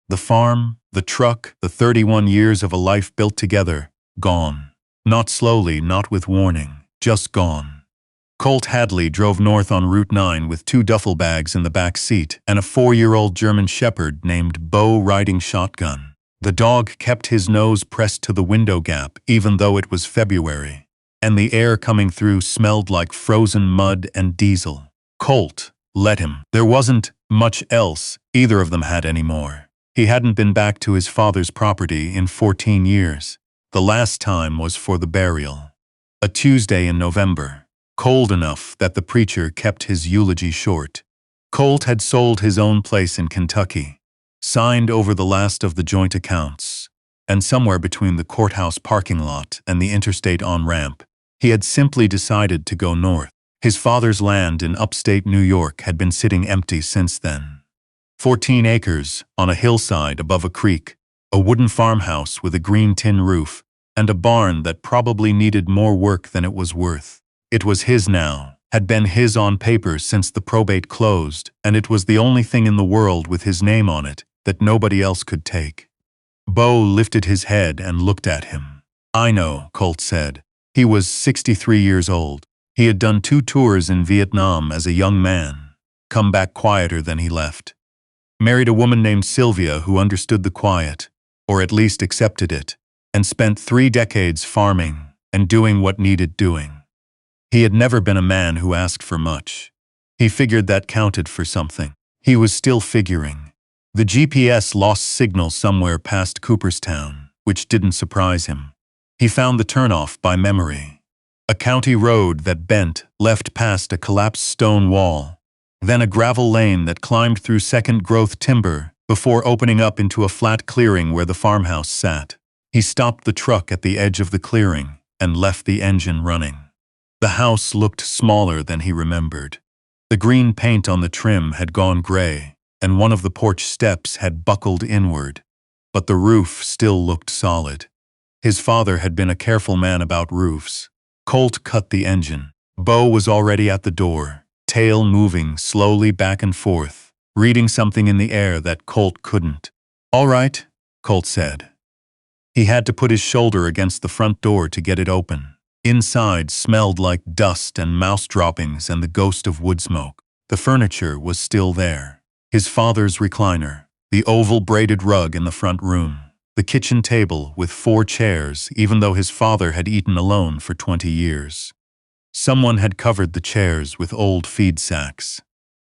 The farm, the truck, the 31 years of a life built together, gone. Not slowly, not with warning, just gone. Colt Hadley drove north on Route 9 with 2 duffel bags in the back seat and a 4-year-old German shepherd named Beau riding shotgun. The dog kept his nose pressed to the window gap even though it was February, and the air coming through smelled like frozen mud and diesel. Colt let him. There wasn't much else either of them had anymore. He hadn't been back to his father's property in 14 years. The last time was for the burial. A Tuesday in November, cold enough that the preacher kept his eulogy short. Colt had sold his own place in Kentucky, signed over the last of the joint accounts, and somewhere between the courthouse parking lot and the interstate on-ramp, he had simply decided to go north. His father's land in upstate New York had been sitting empty since then. 14 acres on a hillside above a creek, a wooden farmhouse with a green tin roof, and a barn that probably needed more work than it was worth. It was his now, had been his on paper since the probate closed, and it was the only thing in the world with his name on it that nobody else could take. Beau lifted his head and looked at him. "I know," Colt said. He was 63 years old. He had done 2 tours in Vietnam as a young man, come back quieter than he left. Married a woman named Sylvia who understood the quiet, or at least accepted it, and spent 3 decades farming and doing what needed doing. He had never been a man who asked for much. He figured that counted for something. He was still figuring. The GPS lost signal somewhere past Cooperstown, which didn't surprise him. He found the turnoff by memory. A county road that bent left past a collapsed stone wall, then a gravel lane that climbed through second-growth timber before opening up into a flat clearing where the farmhouse sat. He stopped the truck at the edge of the clearing and left the engine running. The house looked smaller than he remembered. The green paint on the trim had gone gray, and one of the porch steps had buckled inward, but the roof still looked solid. His father had been a careful man about roofs. Colt cut the engine. Beau was already at the door, tail moving slowly back and forth, reading something in the air that Colt couldn't. "All right," Colt said. He had to put his shoulder against the front door to get it open. Inside smelled like dust and mouse droppings and the ghost of wood smoke. The furniture was still there. His father's recliner, the oval braided rug in the front room, the kitchen table with 4 chairs even though his father had eaten alone for 20 years. Someone had covered the chairs with old feed sacks.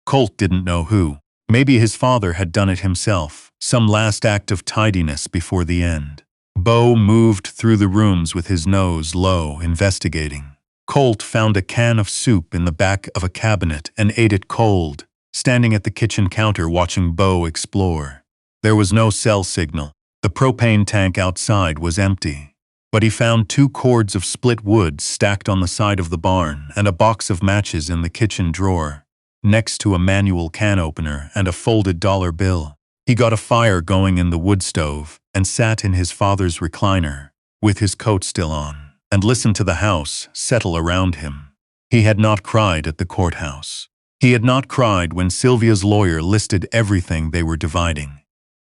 Colt didn't know who. Maybe his father had done it himself, some last act of tidiness before the end. Beau moved through the rooms with his nose low, investigating. Colt found a can of soup in the back of a cabinet and ate it cold, standing at the kitchen counter watching Beau explore. There was no cell signal. The propane tank outside was empty, but he found 2 cords of split wood stacked on the side of the barn and a box of matches in the kitchen drawer, next to a manual can opener and a folded dollar bill. He got a fire going in the wood stove and sat in his father's recliner, with his coat still on, and listened to the house settle around him. He had not cried at the courthouse. He had not cried when Sylvia's lawyer listed everything they were dividing,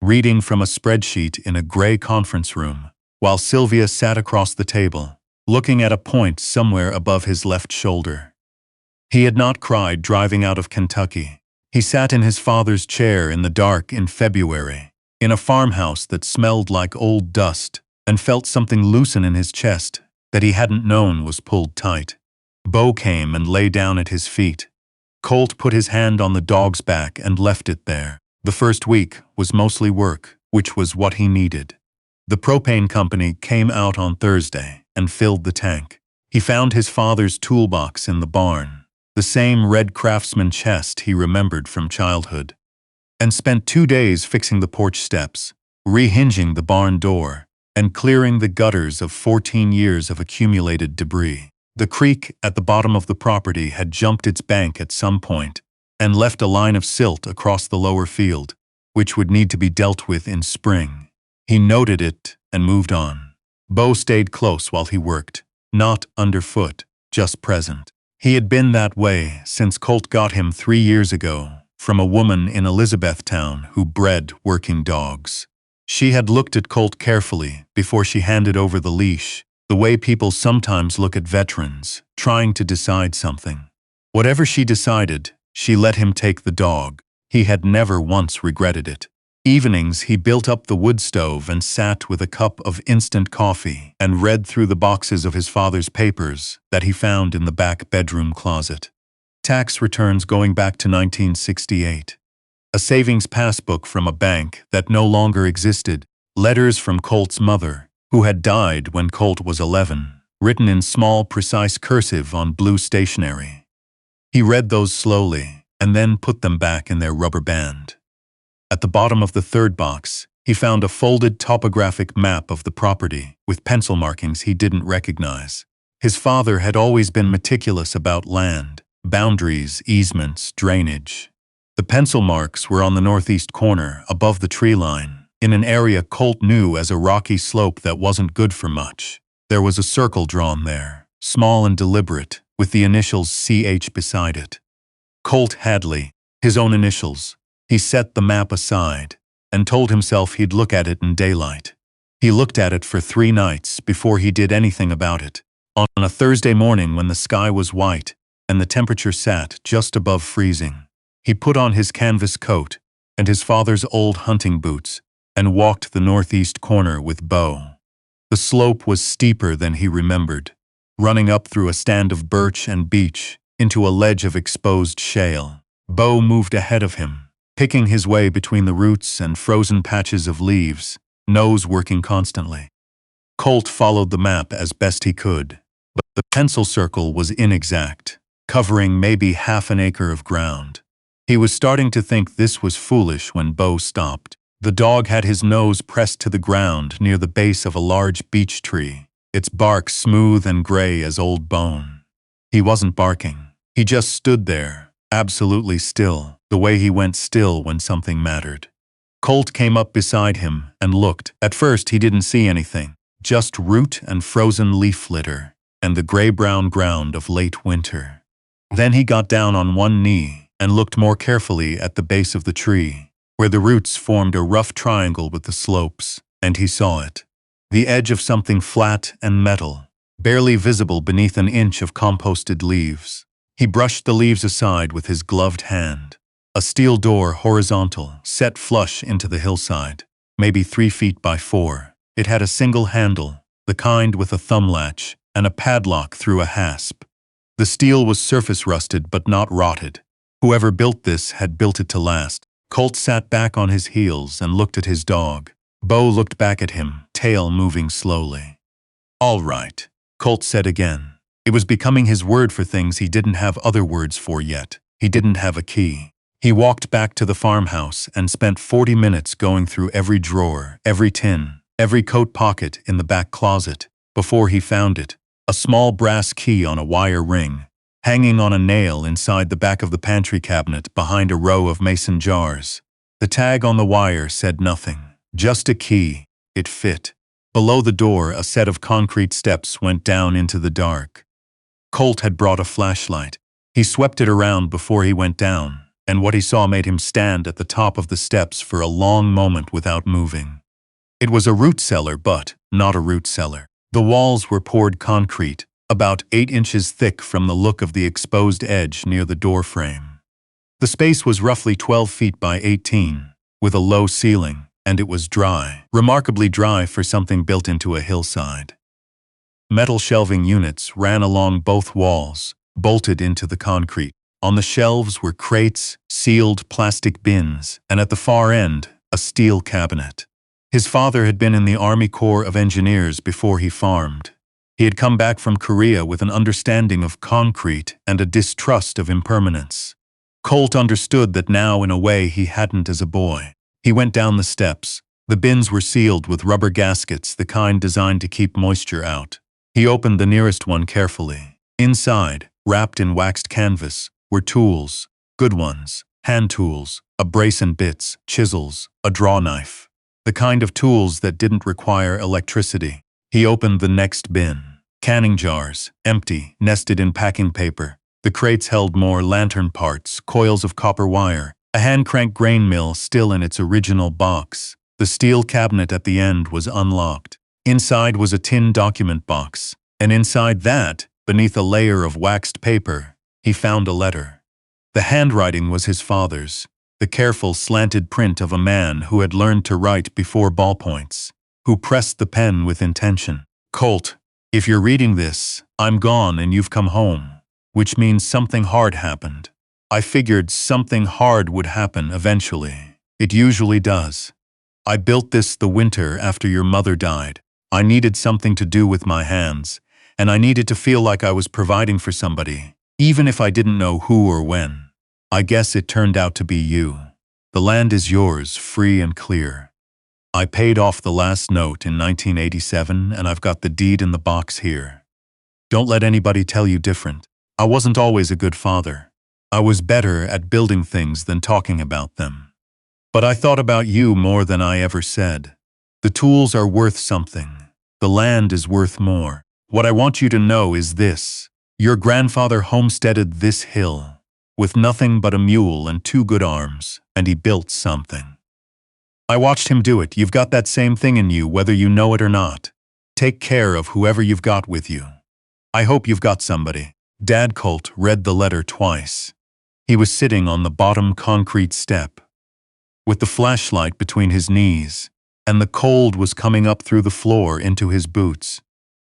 reading from a spreadsheet in a gray conference room, while Sylvia sat across the table, looking at a point somewhere above his left shoulder. He had not cried driving out of Kentucky. He sat in his father's chair in the dark in February, in a farmhouse that smelled like old dust, and felt something loosen in his chest that he hadn't known was pulled tight. Beau came and lay down at his feet. Colt put his hand on the dog's back and left it there. The first week was mostly work, which was what he needed. The propane company came out on Thursday and filled the tank. He found his father's toolbox in the barn, the same red Craftsman chest he remembered from childhood, and spent 2 days fixing the porch steps, rehinging the barn door, and clearing the gutters of 14 years of accumulated debris. The creek at the bottom of the property had jumped its bank at some point and left a line of silt across the lower field, which would need to be dealt with in spring. He noted it and moved on. Beau stayed close while he worked, not underfoot, just present. He had been that way since Colt got him 3 years ago, from a woman in Elizabethtown who bred working dogs. She had looked at Colt carefully before she handed over the leash, the way people sometimes look at veterans, trying to decide something. Whatever she decided, she let him take the dog. He had never once regretted it. Evenings he built up the wood stove and sat with a cup of instant coffee and read through the boxes of his father's papers that he found in the back bedroom closet. Tax returns going back to 1968. A savings passbook from a bank that no longer existed, letters from Colt's mother, who had died when Colt was 11, written in small, precise cursive on blue stationery. He read those slowly and then put them back in their rubber band. At the bottom of the third box, he found a folded topographic map of the property with pencil markings he didn't recognize. His father had always been meticulous about land, boundaries, easements, drainage. The pencil marks were on the northeast corner, above the tree line, in an area Colt knew as a rocky slope that wasn't good for much. There was a circle drawn there, small and deliberate, with the initials CH beside it. Colt Hadley, his own initials. He set the map aside and told himself he'd look at it in daylight. He looked at it for 3 nights before he did anything about it. On a Thursday morning when the sky was white and the temperature sat just above freezing, he put on his canvas coat and his father's old hunting boots and walked the northeast corner with Beau. The slope was steeper than he remembered, running up through a stand of birch and beech into a ledge of exposed shale. Beau moved ahead of him, picking his way between the roots and frozen patches of leaves, nose working constantly. Colt followed the map as best he could, but the pencil circle was inexact, covering maybe half an acre of ground. He was starting to think this was foolish when Beau stopped. The dog had his nose pressed to the ground near the base of a large beech tree, its bark smooth and gray as old bone. He wasn't barking. He just stood there, absolutely still, the way he went still when something mattered. Colt came up beside him and looked. At first he didn't see anything, just root and frozen leaf litter, and the gray-brown ground of late winter. Then he got down on one knee and looked more carefully at the base of the tree, where the roots formed a rough triangle with the slopes, and he saw it. The edge of something flat and metal, barely visible beneath an inch of composted leaves. He brushed the leaves aside with his gloved hand. A steel door, horizontal, set flush into the hillside, maybe 3 feet by 4. It had a single handle, the kind with a thumb latch, and a padlock through a hasp. The steel was surface rusted but not rotted. Whoever built this had built it to last. Colt sat back on his heels and looked at his dog. Beau looked back at him, tail moving slowly. "All right," Colt said again. It was becoming his word for things he didn't have other words for yet. He didn't have a key. He walked back to the farmhouse and spent 40 minutes going through every drawer, every tin, every coat pocket in the back closet, before he found it, a small brass key on a wire ring, hanging on a nail inside the back of the pantry cabinet behind a row of mason jars. The tag on the wire said nothing, just a key. It fit. Below the door, a set of concrete steps went down into the dark. Colt had brought a flashlight. He swept it around before he went down, and what he saw made him stand at the top of the steps for a long moment without moving. It was a root cellar, but not a root cellar. The walls were poured concrete, about 8 inches thick from the look of the exposed edge near the door frame. The space was roughly 12 feet by 18, with a low ceiling, and it was dry, remarkably dry for something built into a hillside. Metal shelving units ran along both walls, bolted into the concrete. On the shelves were crates, sealed plastic bins, and at the far end, a steel cabinet. His father had been in the Army Corps of Engineers before he farmed. He had come back from Korea with an understanding of concrete and a distrust of impermanence. Colt understood that now in a way he hadn't as a boy. He went down the steps. The bins were sealed with rubber gaskets, the kind designed to keep moisture out. He opened the nearest one carefully. Inside, wrapped in waxed canvas, were tools, good ones, hand tools, a brace and bits, chisels, a draw knife. The kind of tools that didn't require electricity. He opened the next bin. Canning jars, empty, nested in packing paper. The crates held more lantern parts, coils of copper wire, A hand-crank grain mill still in its original box. The steel cabinet at the end was unlocked. Inside was a tin document box, and inside that, beneath a layer of waxed paper, he found a letter. The handwriting was his father's, the careful, slanted print of a man who had learned to write before ballpoints, who pressed the pen with intention. Colt, if you're reading this, I'm gone and you've come home, which means something hard happened. I figured something hard would happen eventually. It usually does. I built this the winter after your mother died. I needed something to do with my hands, and I needed to feel like I was providing for somebody, even if I didn't know who or when. I guess it turned out to be you. The land is yours, free and clear. I paid off the last note in 1987, and I've got the deed in the box here. Don't let anybody tell you different. I wasn't always a good father. I was better at building things than talking about them. But I thought about you more than I ever said. The tools are worth something. The land is worth more. What I want you to know is this. Your grandfather homesteaded this hill, with nothing but a mule and 2 good arms, and he built something. I watched him do it. You've got that same thing in you, whether you know it or not. Take care of whoever you've got with you. I hope you've got somebody. Dad. Colt read the letter twice. He was sitting on the bottom concrete step, with the flashlight between his knees, and the cold was coming up through the floor into his boots,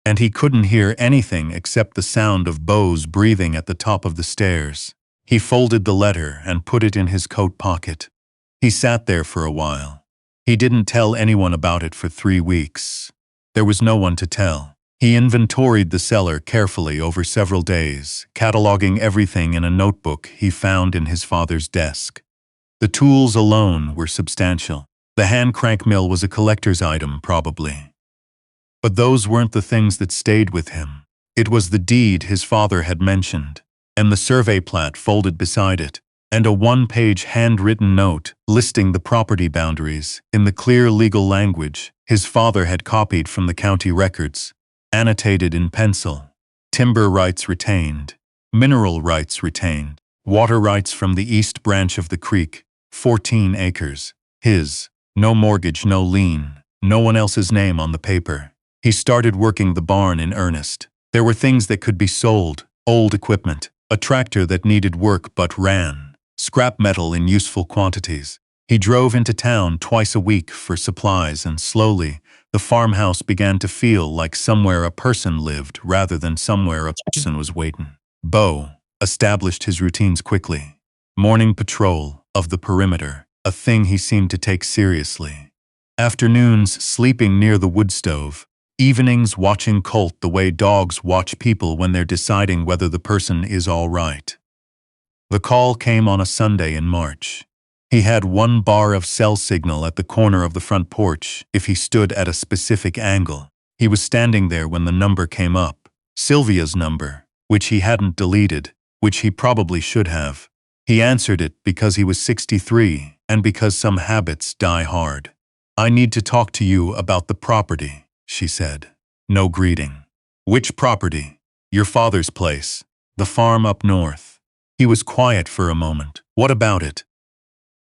and he couldn't hear anything except the sound of Beau's breathing at the top of the stairs. He folded the letter and put it in his coat pocket. He sat there for a while. He didn't tell anyone about it for 3 weeks. There was no one to tell. He inventoried the cellar carefully over several days, cataloging everything in a notebook he found in his father's desk. The tools alone were substantial. The hand-crank mill was a collector's item, probably. But those weren't the things that stayed with him. It was the deed his father had mentioned, and the survey plat folded beside it, and a 1-page handwritten note listing the property boundaries in the clear legal language his father had copied from the county records, annotated in pencil. Timber rights retained, mineral rights retained, water rights from the east branch of the creek, 14 acres, his, no mortgage, no lien, no one else's name on the paper. He started working the barn in earnest. There were things that could be sold, old equipment, a tractor that needed work but ran, scrap metal in useful quantities. He drove into town twice a week for supplies, and slowly, the farmhouse began to feel like somewhere a person lived rather than somewhere a person was waiting. Beau established his routines quickly. Morning patrol of the perimeter, a thing he seemed to take seriously. Afternoons sleeping near the wood stove. Evenings watching Colt the way dogs watch people when they're deciding whether the person is all right. The call came on a Sunday in March. He had 1 bar of cell signal at the corner of the front porch if he stood at a specific angle. He was standing there when the number came up. Sylvia's number, which he hadn't deleted, which he probably should have. He answered it because he was 63 and because some habits die hard. I need to talk to you about the property, she said. No greeting. Which property? Your father's place. The farm up north. He was quiet for a moment. What about it?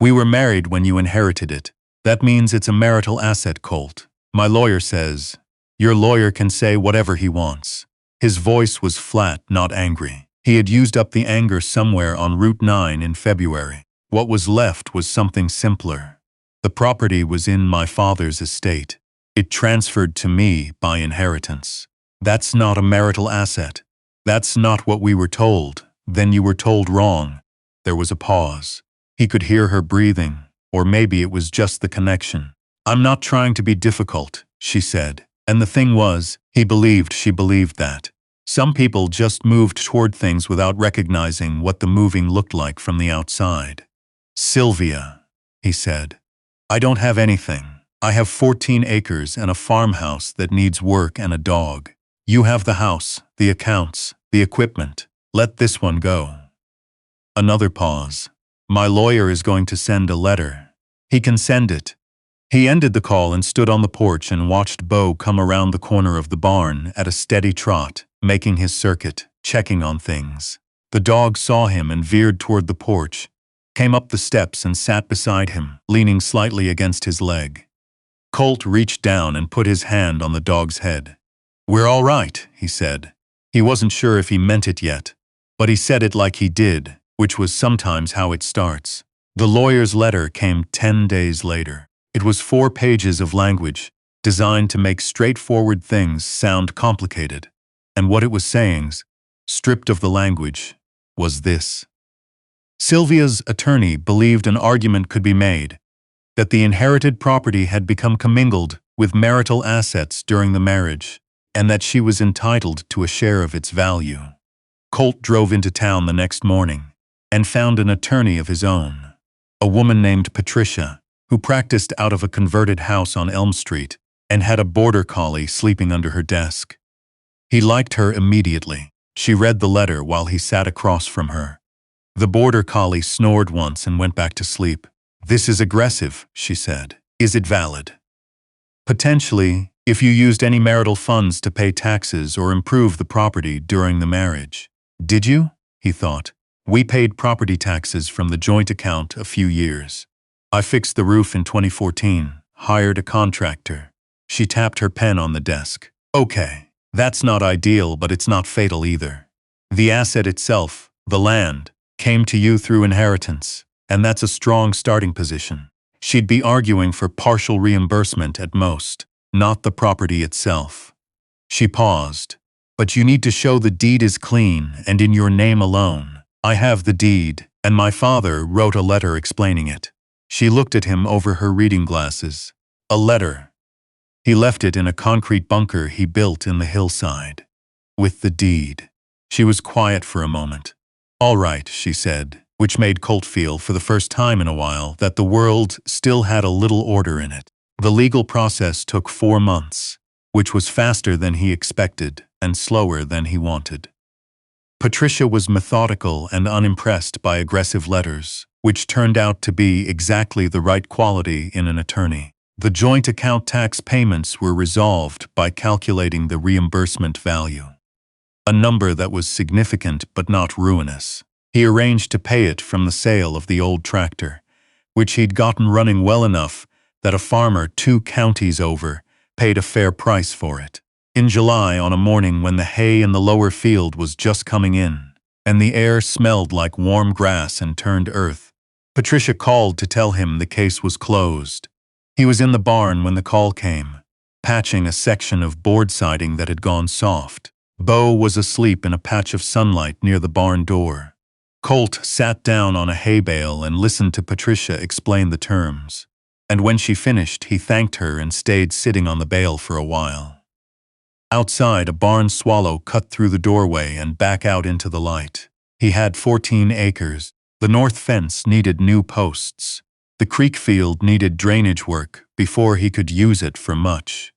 We were married when you inherited it. That means it's a marital asset, Colt. My lawyer says. Your lawyer can say whatever he wants. His voice was flat, not angry. He had used up the anger somewhere on Route 9 in February. What was left was something simpler. The property was in my father's estate. It transferred to me by inheritance. That's not a marital asset. That's not what we were told. Then you were told wrong. There was a pause. He could hear her breathing, or maybe it was just the connection. I'm not trying to be difficult, she said. And the thing was, he believed she believed that. Some people just moved toward things without recognizing what the moving looked like from the outside. Sylvia, he said. I don't have anything. I have 14 acres and a farmhouse that needs work and a dog. You have the house, the accounts, the equipment. Let this one go. Another pause. My lawyer is going to send a letter. He can send it. He ended the call and stood on the porch and watched Beau come around the corner of the barn at a steady trot, making his circuit, checking on things. The dog saw him and veered toward the porch. came up the steps and sat beside him, leaning slightly against his leg. Colt reached down and put his hand on the dog's head. "We're all right," he said. He wasn't sure if he meant it yet, but he said it like he did, which was sometimes how it starts. The lawyer's letter came 10 days later. It was 4 pages of language, designed to make straightforward things sound complicated. And what it was saying, stripped of the language, was this. Sylvia's attorney believed an argument could be made that the inherited property had become commingled with marital assets during the marriage, and that she was entitled to a share of its value. Colt drove into town the next morning and found an attorney of his own, a woman named Patricia, who practiced out of a converted house on Elm Street and had a border collie sleeping under her desk. He liked her immediately. She read the letter while he sat across from her. The border collie snored once and went back to sleep. "This is aggressive," she said. "Is it valid?" "Potentially, if you used any marital funds to pay taxes or improve the property during the marriage." "Did you?" he thought. "We paid property taxes from the joint account a few years. I fixed the roof in 2014, hired a contractor." She tapped her pen on the desk. "Okay, that's not ideal, but it's not fatal either. The asset itself, the land, came to you through inheritance, and that's a strong starting position. She'd be arguing for partial reimbursement at most, not the property itself." She paused. "But you need to show the deed is clean and in your name alone." "I have the deed, and my father wrote a letter explaining it." She looked at him over her reading glasses. "A letter. He left it in a concrete bunker he built in the hillside. With the deed." She was quiet for a moment. "All right," she said, which made Colt feel for the first time in a while that the world still had a little order in it. The legal process took 4 months, which was faster than he expected and slower than he wanted. Patricia was methodical and unimpressed by aggressive letters, which turned out to be exactly the right quality in an attorney. The joint account tax payments were resolved by calculating the reimbursement value, a number that was significant but not ruinous. He arranged to pay it from the sale of the old tractor, which he'd gotten running well enough that a farmer 2 counties over paid a fair price for it. In July, on a morning when the hay in the lower field was just coming in, and the air smelled like warm grass and turned earth, Patricia called to tell him the case was closed. He was in the barn when the call came, patching a section of board siding that had gone soft. Beau was asleep in a patch of sunlight near the barn door. Colt sat down on a hay bale and listened to Patricia explain the terms. And when she finished, he thanked her and stayed sitting on the bale for a while. Outside, a barn swallow cut through the doorway and back out into the light. He had 14 acres. The north fence needed new posts. The creek field needed drainage work before he could use it for much.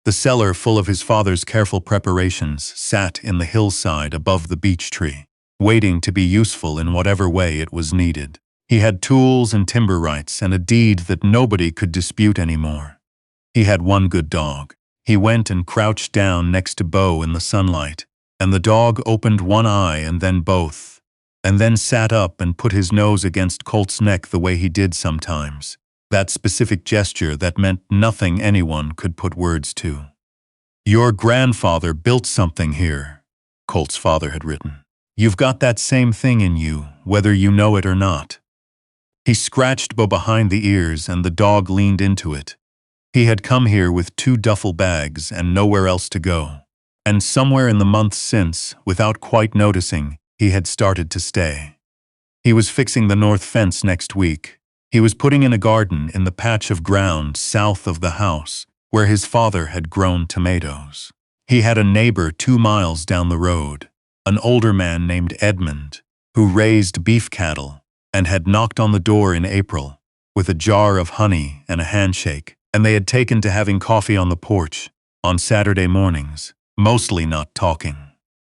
The cellar, full of his father's careful preparations, sat in the hillside above the beech tree, waiting to be useful in whatever way it was needed. He had tools and timber rights and a deed that nobody could dispute anymore. He had one good dog. He went and crouched down next to Beau in the sunlight, and the dog opened one eye and then both, and then sat up and put his nose against Colt's neck the way he did sometimes, that specific gesture that meant nothing anyone could put words to. "Your grandfather built something here," Colt's father had written. "You've got that same thing in you, whether you know it or not." He scratched Beau behind the ears and the dog leaned into it. He had come here with 2 duffel bags and nowhere else to go. And somewhere in the months since, without quite noticing, he had started to stay. He was fixing the north fence next week. He was putting in a garden in the patch of ground south of the house where his father had grown tomatoes. He had a neighbor 2 miles down the road, an older man named Edmund, who raised beef cattle and had knocked on the door in April with a jar of honey and a handshake, and they had taken to having coffee on the porch on Saturday mornings, mostly not talking,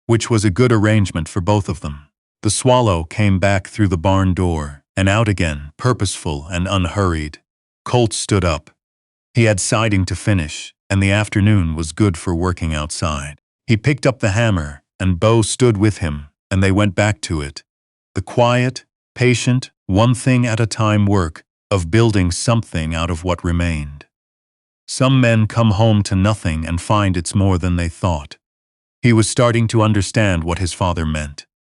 which was a good arrangement for both of them. The swallow came back through the barn door and out again, purposeful and unhurried. Colt stood up. He had siding to finish, and the afternoon was good for working outside. He picked up the hammer, and Beau stood with him, and they went back to it. The quiet, patient, One thing at a time work, of building something out of what remained. Some men come home to nothing and find it's more than they thought. He was starting to understand what his father meant.